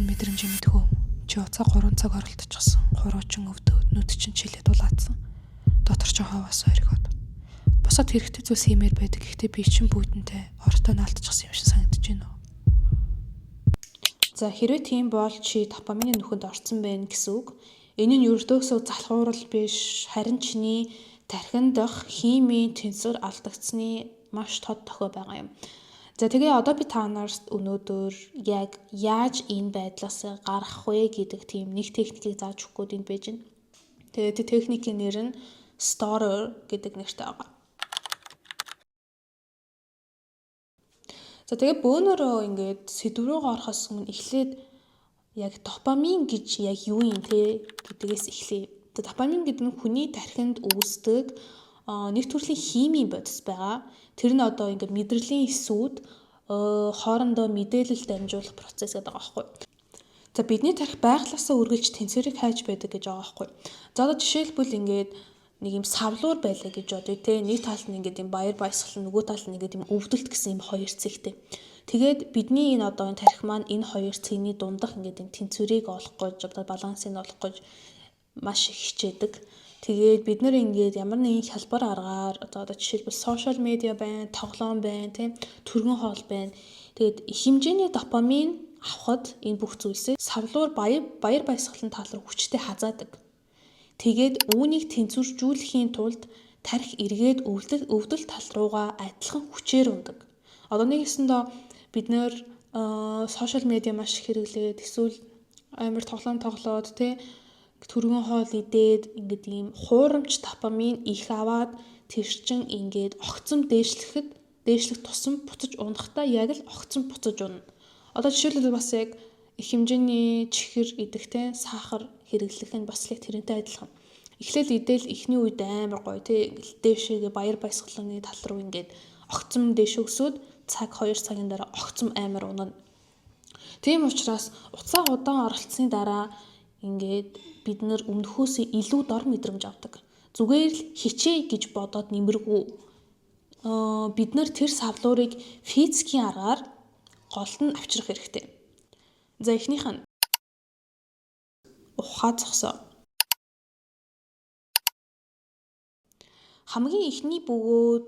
энэ мэдрэмжийг мэдэх үү? Чи уцаа 3 цаг оролдчихсон. Хуруучин өвдөө, нүд чинь чилээд дулаацсан. Дотор ч хаваас оргиод. Босоод хэрэгтэй зүйлс хиймээр байдаг. Гэхдээ би чинь бүгдэнтэй ортой наалтчихсан юм шиг санагдаж байна. За хэрвээ тийм бол чи допамины нүхэнд орсон байна гэсэн үг. Энэ нь ердөөсөө залхуурал биш, харин чиний тархинд дах химийн тэнцвэр алдагдсны маш тод тохио байгаа юм. За тэгээ одоо би та нарт өнөөдөр яг яаж энэ байдлаас гарах вэ гэдэг тийм нэг техникийг зааж өгөх гээд байж байна. Тэгээд техникийн нэр нь Storer гэдэг нэртэй байгаа. За тэгээ бөөнөрөө ингээд сэдв рүү орохоос өмнө эхлээд яг допамин гэж яг юу юм те гэдгээс эхлэе. Допамин гэдэг нь хүний тархинд үүсдэг нэг төрлийн химийн бодис байгаа. Тэр нь одоо ингээд мэдрэлийн эсүүд хоорондоо мэдээлэл дамжуулах процесс гэдэг байгаа байхгүй. За бидний тархи байглаасаа үргэлж тэнцвэрийг хайж байдаг гэж байгаа байхгүй. За одоо жишээлбэл ингээд нэг юм савлуур байлаа гэж бодъё те. Нэг талд нь ингээд юм баяр баясгал, нөгөө талд нь ингээд юм өвдөлт гэсэн юм хоёр цэгтэй. Тэгээд бидний энэ одоо энэ тархи маань энэ хоёр цэгний дундах ингээд юм тэнцвэрийг олох гэж одоо балансыг олох гэж маш их хичээдэг. Тэгээд бид нэр ингээд ямар нэгэн хялбар аргаар одоо жишээлбэл сошиал медиа байна, тоглоом байна, тийм түргэн хоол байна. Тэгээд их хэмжээний допамин авахд энэ бүх зүйлсээ савлуур баяр баясгалан тал руу хүчтэй хазаадаг. Тэгээд үүнийг тэнцвэржүүлэхийн тулд тархи эргээд өвдөл тал руугаа адилхан хүчээр ундаг. Одоо нэгэсэндээ бид нэр сошиал медиа маш их хэрэглээд эсвэл амар тоглоод тий түргэн хоол идээд ингээд ийм хуурамч допамин их аваад тэр чин ингээд огцом дээшлэх тусам буцаж унахтаа яг л огцом буцаж унана. Одоо жишээлбэл бас яг их хэмжээний чихэр идэх те сахар хэрэглэх нь бас яг тэрнтэй адилхан. Эхлээл идээл эхний үед амар гоё те дээшээгээ баяр баясгаланы тал руу ингээд огцом дээш өсөөд цаг 2 цагийн дараа огцом амар унана. Тийм учраас уцаа удаан оролцсны дараа ингээд бид нэр өмнөхөөсөө илүү дор мэдрэмж авдаг. Зүгээр л хичээ гэж бодоод нэмэргүй. Бид нар тэр савлуурыг физикийн аргаар голд нь авчрах хэрэгтэй. За эхнийх нь ухаа зогсоо. Хамгийн эхний бөгөөд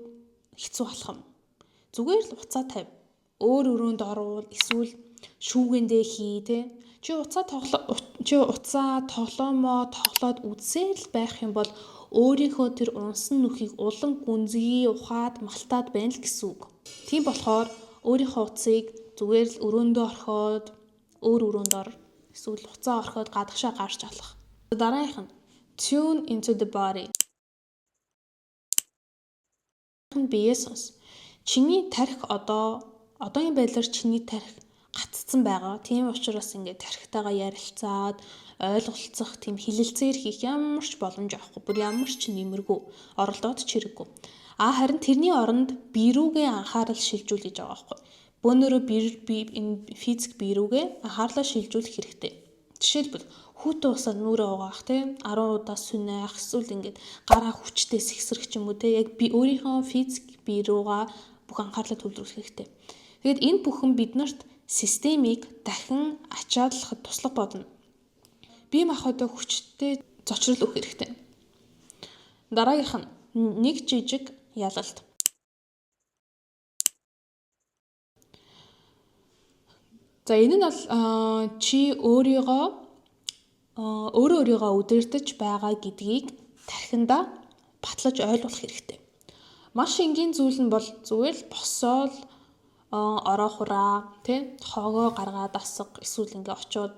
хэцүү болох юм. Зүгээр л уцаа тавь. Өөр өрөөнд оруул, эсвэл шүүгэндээ хий те. Чи уцаа тоглоод үзсээр л байх юм бол өөрийнхөө тэр унсан нүхийг улан гүнзгий ухаад малтаад байна л гэсэн үг. Тийм болохоор өөрийнхөө уцыг зүгээр л өрөөндөө орхиод өөр өрөөнд ор, эсвэл уцаа орхиод гадагшаа гарч алах. Дараагийнх нь tune into the body. Биеэ сонс. Чиний тархи одоогийн байдлаар чиний тархи гаццсан байгаа. Тийм учраас ингээд тархитайгаа ярилцаад ойлголцох, тийм хилэлцээр хийх ямар ч боломж авахгүй. Бүр ямар ч нэмэргүй, оролдоод ч хэрэггүй. Харин тэрний оронд бие рүүгээ анхаарал шилжүүл гэж байгаа байхгүй. Бөөнөрөө энэ физик бие рүүгээ анхаарлаа шилжүүлэх хэрэгтэй. Жишээлбэл хүүтэн усаар нүрээ угаах, тийм 10 удаа сүнээх, эсвэл ингээд гараа хүчтэй сэгсрэх ч юм уу, тийм яг би өөрийнхөө физик бие руугаа бүх анхаарлаа төвлөрүүлэх хэрэгтэй. Тэгээд энэ бүхэн биднэрт системийг дахин ачааллахад туслах болно. Бие махбодоо хүчтэй зочрол өгөх хэрэгтэй. Дараагийнх нь нэг жижиг ялалт. За энэ нь бол чи өөрийгөө удирдах байгаа гэдгийг тархиндаа батлаж ойлгуулах хэрэгтэй. Маш энгийн зүйл нь бол зүгээр л босоод ороо хураа, тий хоогоо гаргаад асга, эсвэл ингээ очиод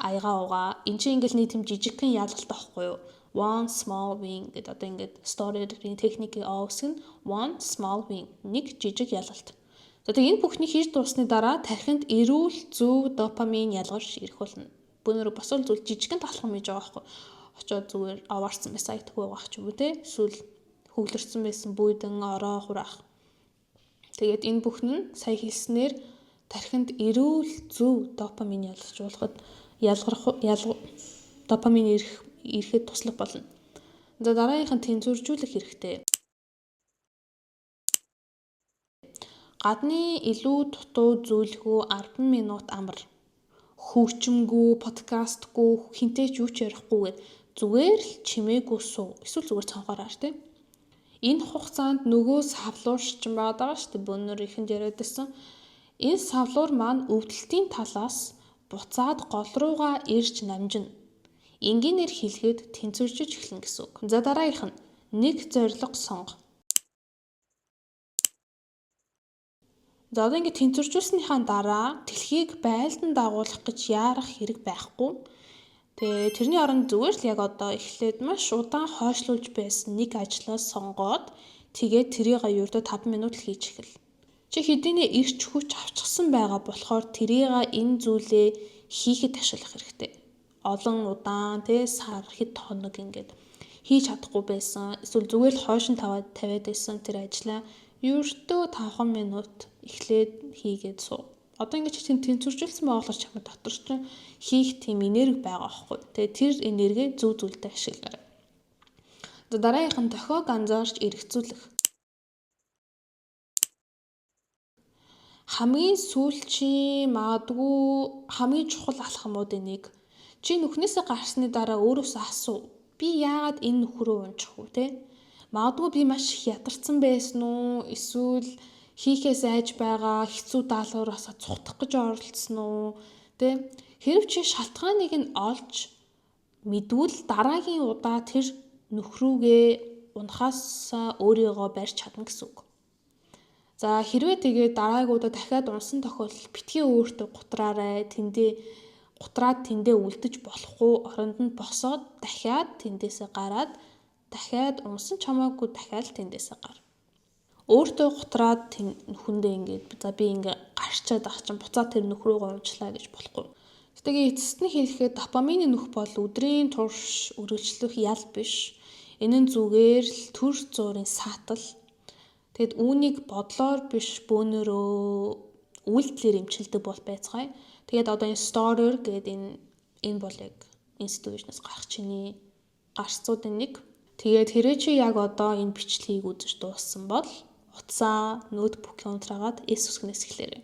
аяга угаа. Энд чинь ингээл нэг тийм жижигхэн ялгалт байхгүй юу? One small win гэдэг одоо ингээд Storer-ийн техникийн өсг нь one small win, нэг жижиг ялгалт. За тэгээ энэ бүхний хийж дуусны дараа тархинд эрүүл зөв допамин ялгарч ирэх болно. Бөөнөрө босвол зүйл жижигхэн талхам хийж байгаа байхгүй. Очоод зүгээр аваарсан байсан айтгүй угаах ч юм уу те. Эсвэл хөглөрсөн байсан бүйдэн ороо хураах. Тэгээд энэ бүхэн нь сая хэлснээр тархинд эрүүл зөв допамин допамин ирэхэд туслах болно. За дараагийнх нь тэнцвэржүүлэх хэрэгтэй. Гадны илүү дутуу зүйлгүй 10 минут амар. хөгжимгүй, подкастгүй, хинтээч юу ч ярихгүйгээд зүгээр л чимээгүй суу. Эсвэл зүгээр цонхороор тий. Энэ хугацаанд нөгөө савлуур шчин байгаа шүү дээ. Бөөнөр ихэнд яриад байсан. Энэ савлуур маань өвдөлтийн талаас буцаад гол руугаа ирж намжина. Энгийнээр хэлэхэд тэнцвэржиж эхэлнэ гэсэн үг. За дараагийнх нь нэг зорилго сонго. За одоо ингэ тэнцвэржүүлснийхаа дараа дэлхийг байлдан дагуулах гэж яарах хэрэг байхгүй. Тэгээ тэрний оронд зүгээр л яг одоо эхлээд маш удаан хойшлуулж байсан нэг ажлаа сонгоод тэгээд тэрийг ердөө 5 минут л хийж эхэл. Чи хэдийнэ эрч хүч авчихсан байгаа болохоор тэрийг энэ зүйлээ хийхэд ашиглах хэрэгтэй. Олон удаан сар хэд хоног ингээд хийж чадахгүй байсан. Эсвэл зүгээр л хойшин тавиад байсан тэр ажлаа ердөө 5 минут эхлээд хийгээд суу. Одоо ингээд чи тэнцвэржүүлсэн байгаа болохоор чамд дотор чинь хийх тийм энерги байгаа байхгүй. Тэгээ тэр энергийг зөв зүйлдээ ашиглаарай. За дараагийнх нь дохиог анзаарч эргэцүүлэх. Хамгийн сүүлчийн магадгүй хамгийн чухал алхмуудын нэг. Чи нүхнээсээ гарсны дараа өөрөөсөө асуу. Би яагаад энэ нөхрөө унчих вэ те? Магадгүй би маш их ядарсан байсан уу? Эсвэл хийхээс айж байгаа хэцүү даалгавраас цухтах гэж оролцсон уу? Тэ? Хэрв чи шалтгааныг нь олж мэдвэл дараагийн удаа тэр нөхрүүгээ унахаас өөрийгөө барьж чадна гэсэн үг. За хэрвээ тэгээд дараагийн удаа дахиад унсан тохиолдолд битгий өөртөө гутраад тэндээ үлдэж болохгүй оронд нь босоод дахиад тэндээсээ гараад дахиад унсан чамаагүй дахиад тэндээсээ гар. Өөртөө гутраад нөхөндөө ингээд за би ингээ гарчаад ах чинь буцаад тэр нөхрөөгөө унчлаа гэж болохгүй. Тэгээд эцэст нь хэлэхэд допамины нөх бол өдрийн турш үргэлжлэх ял биш. Энэ нь зүгээр л төр зуурын саатал. Тэгэд үүнийг бодлоор биш бөөнөрөө үйлдэлээр эмчилдэг бол байцгаая. Тэгээд одоо энэ storer гэдэг энэ бол яг институцнаас гарах чиний гарцуудын нэг. Тэгээд хэрэг чи яг одоо энэ бичлэгийг үзэж дууссан бол утсаа ноутбукийн унтраагаад эс үсгнээс эхлээрэй.